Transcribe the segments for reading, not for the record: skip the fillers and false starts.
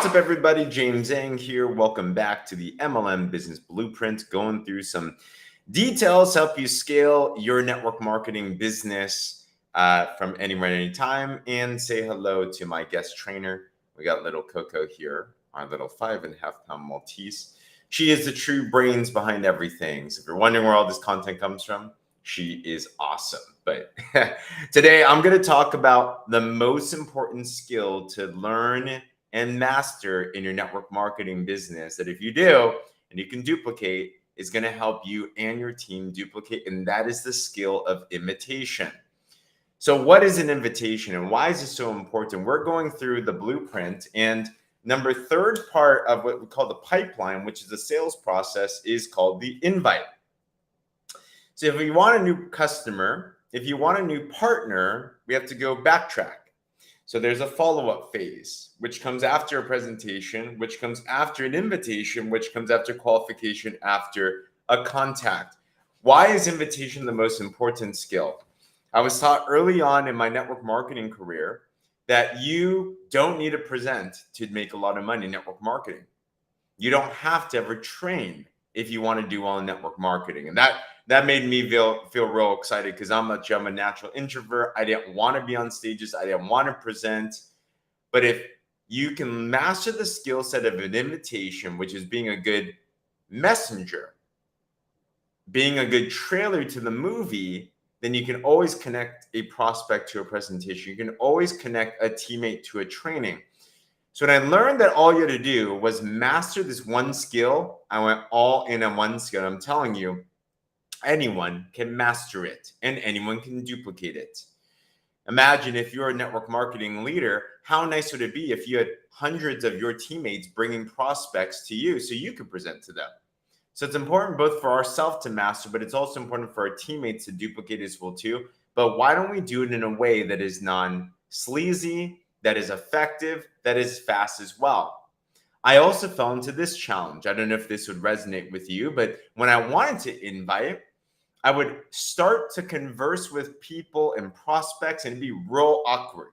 What's up, everybody? James Zhang here. Welcome back to the MLM Business Blueprint, going through some details to help you scale your network marketing business from anywhere, anytime. And say hello to my guest trainer. We got little Coco here, our little 5.5-pound Maltese. She is the true brains behind everything. So if you're wondering where all this content comes from, she is awesome. But today I'm going to talk about the most important skill to learn and master in your network marketing business that if you do and you can duplicate, is going to help you and your team duplicate. And that is the skill of invitation. So what is an invitation and why is it so important? We're going through the blueprint, and third part of what we call the pipeline, which is the sales process, is called the invite. So if you want a new customer, if you want a new partner, we have to go backtrack. So there's a follow-up phase, which comes after a presentation, which comes after an invitation, which comes after qualification, after a contact. Why is invitation the most important skill? I was taught early on in my network marketing career that you don't need to present to make a lot of money in network marketing. You don't have to ever train if you want to do well in network marketing. And that made me feel real excited because I'm a natural introvert. I didn't want to be on stages. I didn't want to present. But if you can master the skill set of an invitation, which is being a good messenger, being a good trailer to the movie, then you can always connect a prospect to a presentation. You can always connect a teammate to a training. So when I learned that all you had to do was master this one skill, I went all in on one skill. I'm telling you, anyone can master it and anyone can duplicate it. Imagine if you're a network marketing leader, how nice would it be if you had hundreds of your teammates bringing prospects to you so you could present to them? So it's important both for ourselves to master, but it's also important for our teammates to duplicate as well too. But why don't we do it in a way that is non-sleazy, that is effective, that is fast as well? I also fell into this challenge. I don't know if this would resonate with you, but when I wanted to invite, I would start to converse with people and prospects and it'd be real awkward.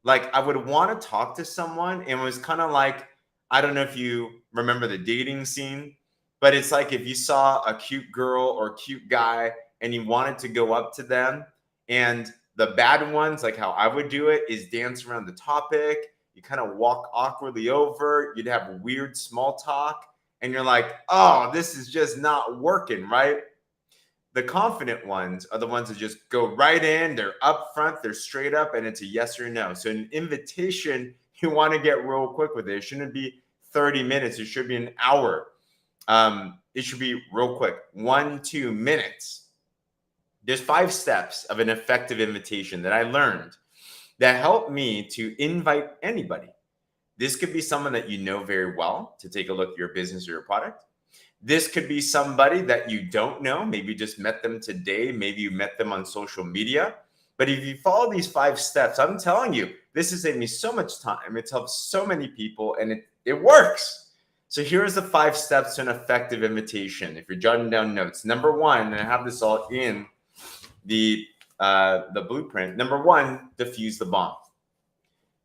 Like I would want to talk to someone and it was kind of like, I don't know if you remember the dating scene, but it's like if you saw a cute girl or a cute guy and you wanted to go up to them, and the bad ones, like how I would do it, is dance around the topic. You kind of walk awkwardly over. You'd have weird small talk. And you're like, oh, this is just not working, right? The confident ones are the ones that just go right in. They're up front. They're straight up. And it's a yes or no. So an invitation, you want to get real quick with it. It shouldn't be 30 minutes. It should be an hour. It should be real quick. 1-2 minutes. There's 5 steps of an effective invitation that I learned that helped me to invite anybody. This could be someone that you know very well to take a look at your business or your product. This could be somebody that you don't know. Maybe you just met them today. Maybe you met them on social media. But if you follow these 5 steps, I'm telling you, this has saved me so much time. It's helped so many people and it works. So here's the 5 steps to an effective invitation. If you're jotting down notes, number 1, and I have this all in the blueprint. Number 1, diffuse the bomb.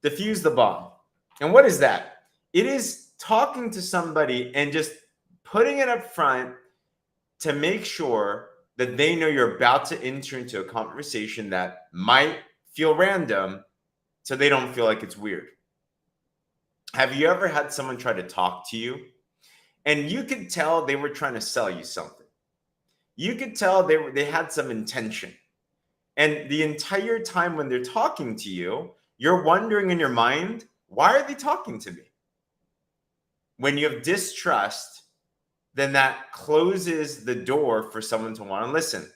Diffuse the bomb. And what is that? It is talking to somebody and just putting it up front to make sure that they know you're about to enter into a conversation that might feel random, so they don't feel like it's weird. Have you ever had someone try to talk to you and you could tell they were trying to sell you something? You could tell they had some intention. And the entire time when they're talking to you, you're wondering in your mind, why are they talking to me? When you have distrust, then that closes the door for someone to want to listen.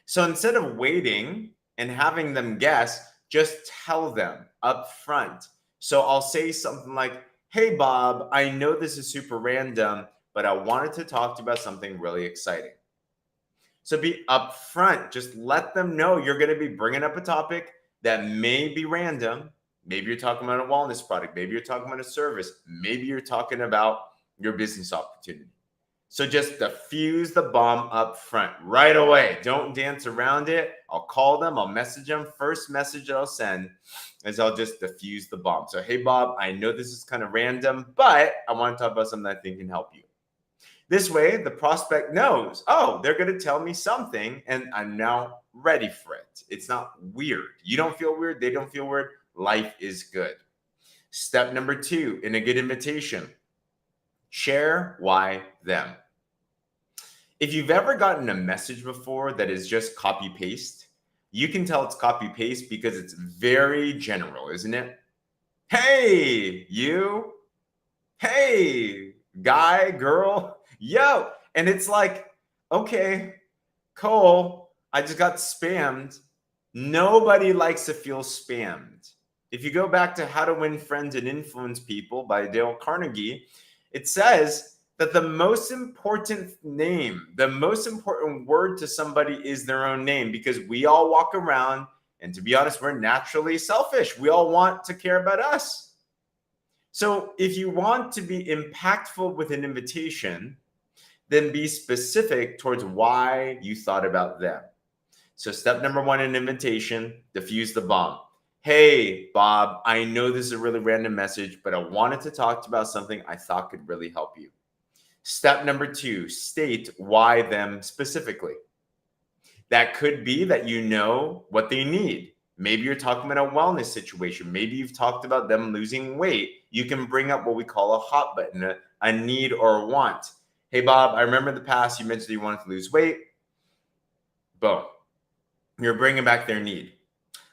So instead of waiting and having them guess, just tell them up front. So I'll say something like, hey, Bob, I know this is super random, but I wanted to talk to you about something really exciting. So be upfront. Just let them know you're going to be bringing up a topic that may be random. Maybe you're talking about a wellness product. Maybe you're talking about a service. Maybe you're talking about your business opportunity. So just diffuse the bomb up front right away. Don't dance around it. I'll call them, I'll message them. First message that I'll send is I'll just diffuse the bomb. So, hey, Bob, I know this is kind of random, but I want to talk about something I think can help you. This way, the prospect knows, oh, they're going to tell me something, and I'm now ready for it. It's not weird. You don't feel weird. They don't feel weird. Life is good. Step number 2 in a good invitation, share why them. If you've ever gotten a message before that is just copy paste, you can tell it's copy paste because it's very general, isn't it? Hey, you. Hey, guy, girl, yo. And it's like, okay, Cole, I just got spammed. Nobody likes to feel spammed. If you go back to How to Win Friends and Influence People by Dale Carnegie, it says that the most important name, the most important word to somebody is their own name, because we all walk around, and to be honest, we're naturally selfish. We all want to care about us. So if you want to be impactful with an invitation, then be specific towards why you thought about them. So step number 1 in invitation, diffuse the bomb. Hey, Bob, I know this is a really random message, but I wanted to talk about something I thought could really help you. Step number 2, state why them specifically. That could be that you know what they need. Maybe you're talking about a wellness situation. Maybe you've talked about them losing weight. You can bring up what we call a hot button, a need or a want. Hey, Bob, I remember in the past you mentioned you wanted to lose weight. Boom. You're bringing back their need.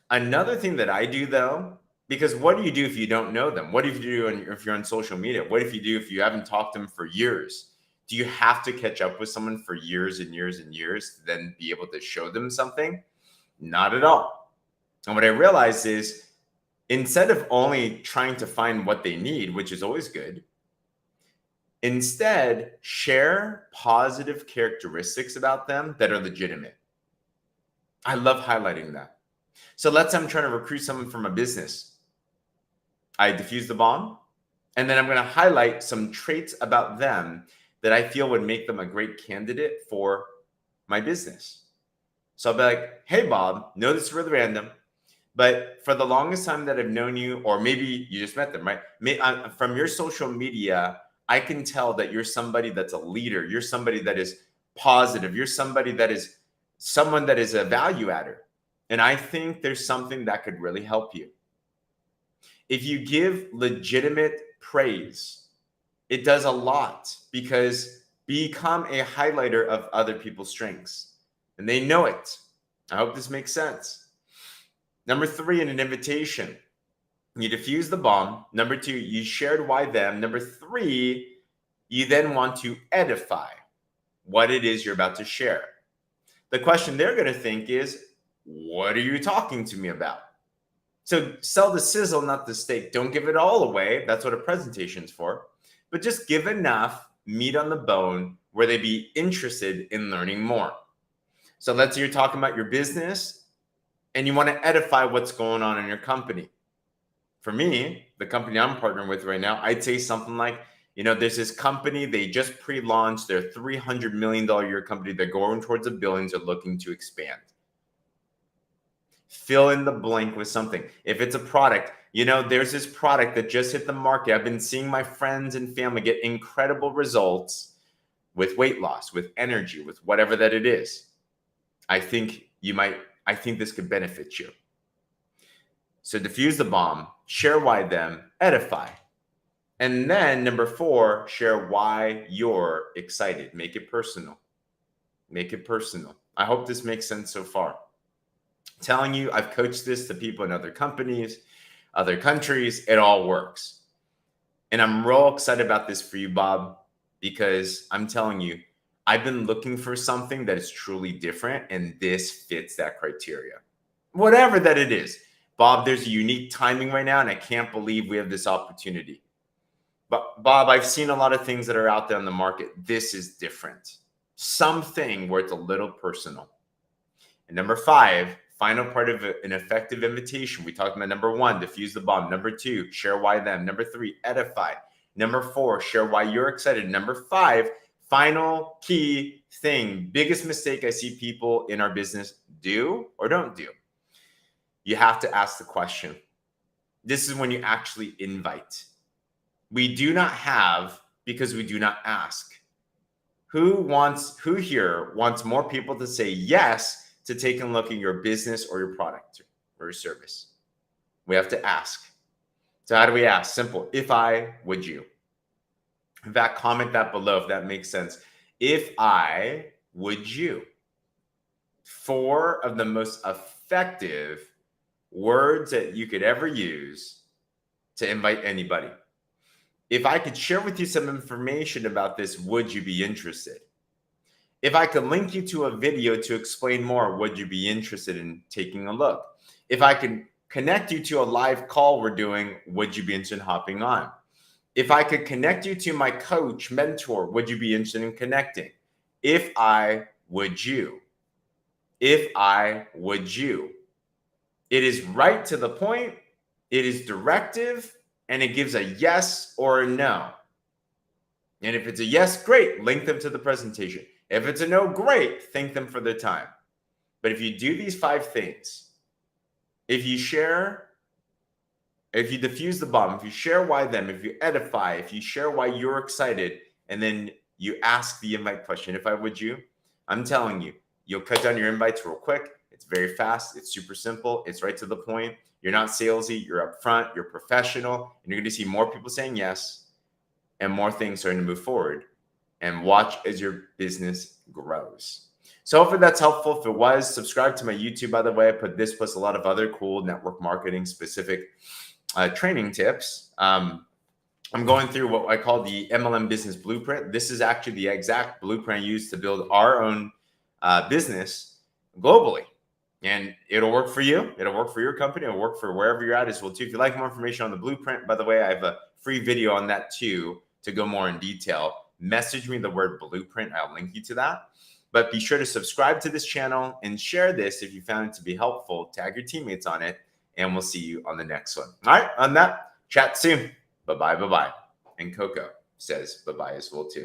Another thing that I do, though, because what do you do if you don't know them? What if you do if you're on social media? What if you do if you haven't talked to them for years? Do you have to catch up with someone for years and years and years to then be able to show them something? Not at all. And what I realized is, instead of only trying to find what they need, which is always good, instead share positive characteristics about them that are legitimate. I love highlighting that. So let's say I'm trying to recruit someone from a business. I diffuse the bomb, and then I'm going to highlight some traits about them that I feel would make them a great candidate for my business. So I'll be like, hey, Bob, know this is really random, but for the longest time that I've known you, or maybe you just met them, right? From your social media, I can tell that you're somebody that's a leader. You're somebody that is positive. You're somebody that is someone that is a value adder. And I think there's something that could really help you. If you give legitimate praise, it does a lot, because become a highlighter of other people's strengths, and they know it. I hope this makes sense. Number 3 in an invitation, you diffuse the bomb. Number 2, you shared why them. Number 3, you then want to edify what it is you're about to share. The question they're going to think is, what are you talking to me about? So sell the sizzle, not the steak. Don't give it all away. That's what a presentation's for. But just give enough meat on the bone where they be interested in learning more. So let's say you're talking about your business and you want to edify what's going on in your company. For me, the company I'm partnering with right now, I'd say something like, there's this company, they just pre-launched their $300 million year company. They're going towards the billions, they're looking to expand. Fill in the blank with something. If it's a product, there's this product that just hit the market. I've been seeing my friends and family get incredible results with weight loss, with energy, with whatever that it is. I think this could benefit you. So diffuse the bomb, share why them, edify. And then number 4, share why you're excited. Make it personal. Make it personal. I hope this makes sense so far. Telling you, I've coached this to people in other companies, other countries. It all works. And I'm real excited about this for you, Bob, because I'm telling you, I've been looking for something that is truly different, and this fits that criteria. Whatever that it is. Bob, there's a unique timing right now, and I can't believe we have this opportunity. But Bob, I've seen a lot of things that are out there on the market. This is different. Something where it's a little personal. And number 5, final part of an effective invitation. We talked about number 1, diffuse the bomb. Number 2, share why them. Number 3, edify. Number 4, share why you're excited. Number 5, Final key thing, biggest mistake I see people in our business do or don't do. You have to ask the question. This is when you actually invite. We do not have because we do not ask. Who here wants more people to say yes to taking a look at your business or your product or your service? We have to ask. So how do we ask? Simple. If I, would you? In fact, comment that below if that makes sense. If I, would you? 4 of the most effective words that you could ever use to invite anybody. If I could share with you some information about this, would you be interested? If I could link you to a video to explain more, would you be interested in taking a look? If I could connect you to a live call we're doing, would you be interested in hopping on? If I could connect you to my coach, mentor, would you be interested in connecting? If I, would you? If I, would you? It is right to the point, it is directive, and it gives a yes or a no. And if it's a yes, great, link them to the presentation. If it's a no, great, thank them for their time. But if you do these 5 things, if you share, if you diffuse the bomb, if you share why them, if you edify, if you share why you're excited, and then you ask the invite question, if I, would you? I'm telling you, you'll cut down your invites real quick. It's very fast. It's super simple. It's right to the point. You're not salesy. You're upfront. You're professional. And you're going to see more people saying yes and more things starting to move forward. And watch as your business grows. So hopefully that's helpful. If it was, subscribe to my YouTube, by the way. I put this plus a lot of other cool network marketing specific training tips. I'm going through what I call the MLM business blueprint. This is actually the exact blueprint I use to build our own business globally. And it'll work for you. It'll work for your company. It'll work for wherever you're at as well too. If you'd like more information on the blueprint, by the way, I have a free video on that too to go more in detail. Message me the word blueprint. I'll link you to that. But be sure to subscribe to this channel and share this if you found it to be helpful. Tag your teammates on it, and we'll see you on the next one. All right, on that, chat soon. Bye-bye, bye-bye. And Coco says bye-bye as well too.